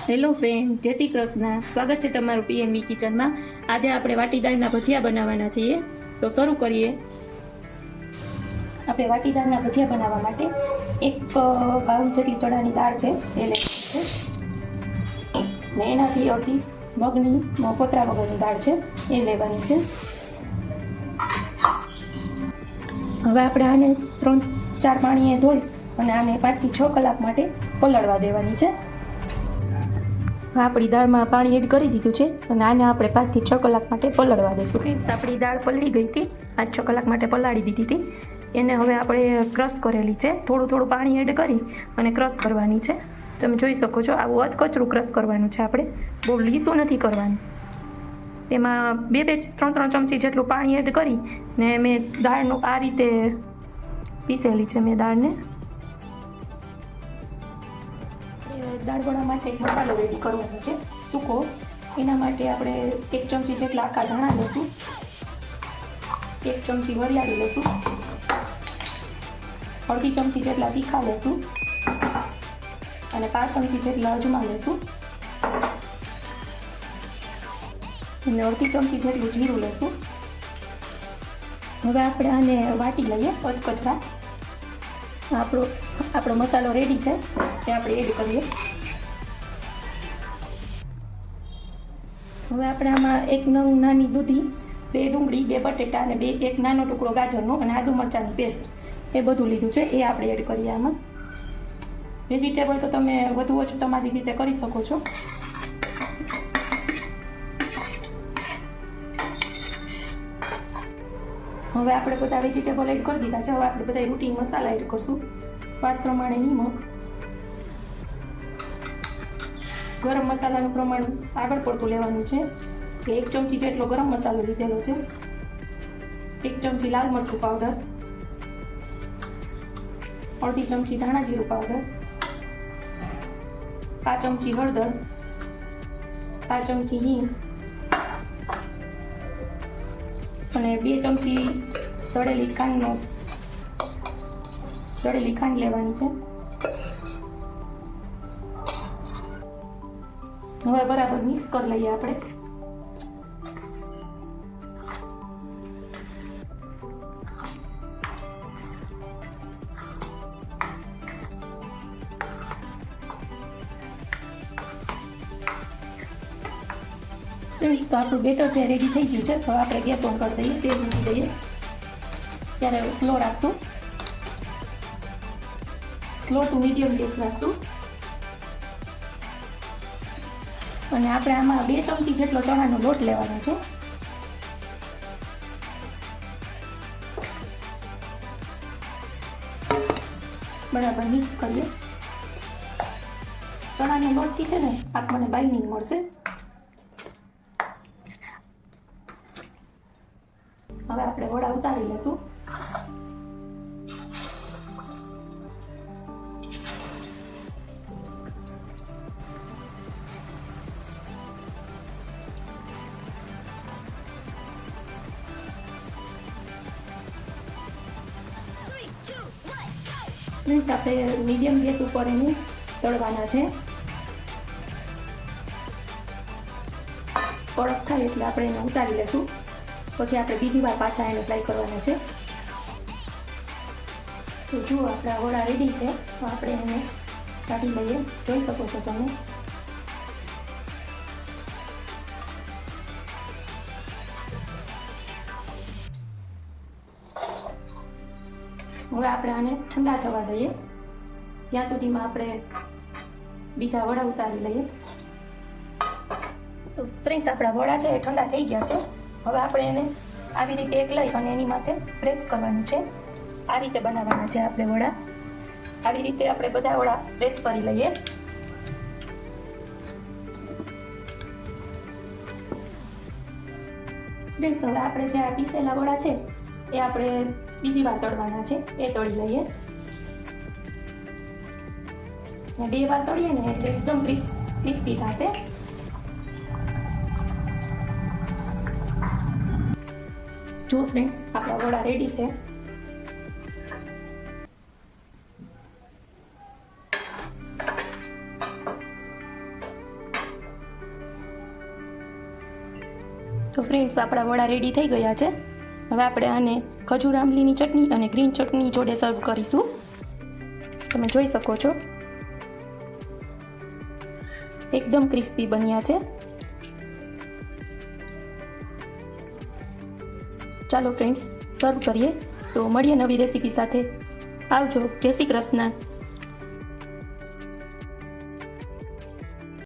Hello friend, જય શ્રી કૃષ્ણ. સ્વાગત છે તમારું પીએનવી કિચનમાં. આજે આપણે વાટી દાળના ભજીયા બનાવવાના છીએ. તો શરૂ કરીએ. આપણે વાટી દાળના ભજીયા બનાવવા માટે એક બાઉલ જેટલી ચણાની દાળ છે એ લેવાની છે, ને એનાથી અડધી મગની ફોતરા વગરની દાળ છે એ લેવાની છે. હવે આપણે આને 3-4 પાણીએ ધોઈ અને આને 5 થી 6 કલાક માટે પલાળવા દેવાની છે. આપણી દાળમાં પાણી એડ કરી દીધું છે અને આને આપણે 5 થી 6 કલાક માટે પલાળવા દઈશું. આપણી દાળ પલળી ગઈ હતી, 5-6 કલાક માટે પલાળી દીધી હતી. એને હવે આપણે ક્રશ કરેલી છે, થોડું પાણી એડ કરી અને ક્રશ કરવાની છે. તમે જોઈ શકો છો, આવું અધકચરું ક્રશ કરવાનું છે. આપણે બહુ લીસું નથી કરવાનું. તેમાં 2-3 ચમચી જેટલું પાણી એડ કરી ને મેં દાળનું આ રીતે પીસેલી છે. મેં દાળને દાળવડા માટે એક મસાલો રેડી કરવાનો છે સૂકો. એના માટે આપણે 1 ચમચી જેટલા આખા ધાણા લઈશું, 1 ચમચી વરિયાળી લઈશું, અડધી ચમચી જેટલા તીખા લઈશું અને 5 ચમચી જેટલા અજમા લઈશું અને અડધી ચમચી જેટલું જીરું લઈશું. હવે આપણે આને વાટી લઈએ અધકચરા. આપણો મસાલો રેડી છે તે આપણે એડ કરીએ. હવે આપણે આમાં 1 નંગ નાની દૂધી, 2 ડુંગળી, 2 બટેટા અને 1 નાનો ટુકડો ગાજરનો અને આદુ મરચાંની પેસ્ટ એ બધું લીધું છે એ આપણે એડ કરીએ આમાં. વેજીટેબલ તો તમે વધુ ઓછું તમારી રીતે કરી શકો છો. હવે આપણે બધા વેજીટેબલ એડ કરી દીધા છે. હવે આપણે બધા રૂટીન મસાલા એડ કરશું. સ્વાદ પ્રમાણે નિમક, ગરમ મસાલાનું પ્રમાણ આગળ પડતું લેવાનું છે. 1 ચમચી જેટલો ગરમ મસાલો લીધેલો છે, 1 ચમચી લાલ મરચું પાવડર, અડધી ચમચી ધાણા જીરું પાવડર, 5 ચમચી હળદર, 5 ચમચી હિંગ અને 2 ચમચી દળેલી ખાંડ લેવાની છે. હવે બરાબર મિક્સ કરી લઈએ આપણે. ફ્રેન્ડ્સ, તો આપણું બેટર છે રેડી થઈ ગયું છે. હવે આપણે ગેસ ઓન કરી દઈએ, તેલ મૂકી દઈએ. ત્યારે સ્લો રાખશું, સ્લો ટુ મીડિયમ ગેસ રાખશું. અને આપણે આમાં 2 ચમચી જેટલો ચણાનો લોટ લેવાનો છે. બરાબર મિક્સ કરીએ. ચણાના લોટથી છે ને આપણને બાઇન્ડિંગ મળશે. હવે આપણે વડા ઉતારી લઈશું. ફ્રેન્ડ્સ, આપણે મીડિયમ ગેસ ઉપર એને તળવાના છે. કડક થાય એટલે આપણે એને ઉતારી લઈશું. પછી આપણે બીજી વાર પાછા એને ફ્રાય કરવાના છે. તો જુઓ, આપણા વડા રેડી છે. તો આપણે એને કાઢી લઈએ. જોઈ શકો છો તમે. હવે આપણે આને ઠંડા થવા દઈએ. ત્યાં સુધીમાં આપણે બીજા વડા ઉતારી લઈએ. તો ફ્રેન્ડ્સ, આપણા વડા છે એ ઠંડા થઈ ગયા છે. હવે આપણે એને આવી રીતે એક લઈ અને એની માથે પ્રેસ કરવાનું છે. આ રીતે બનાવવાના છે આપણે વડા. આવી રીતે આપણે બધા વડા પ્રેસ કરી લઈએ. ફ્રેન્ડ્સ, હવે આપણે જે આ પીસેલા વડા છે એ આપણે બીજી વાર તળવાના છે. એ તળી લઈએ. 2 વાર તળીએ ને એટલે એકદમ ક્રિસ્પી થશે. જો ફ્રેન્ડ્સ, આપણા વડા રેડી છે. તો ફ્રેન્ડ્સ આપણા વડા રેડી થઈ ગયા છે. હવે આપણે આને ખજૂર આંબલીની ચટણી અને ગ્રીન ચટણી જોડે સર્વ કરીશું. તમે જોઈ શકો છો એકદમ ક્રિસ્પી બન્યા છે. ચાલો ફ્રેન્ડ્સ સર્વ કરીએ. તો મળીએ નવી રેસીપી સાથે. આવજો. જય શ્રી કૃષ્ણ.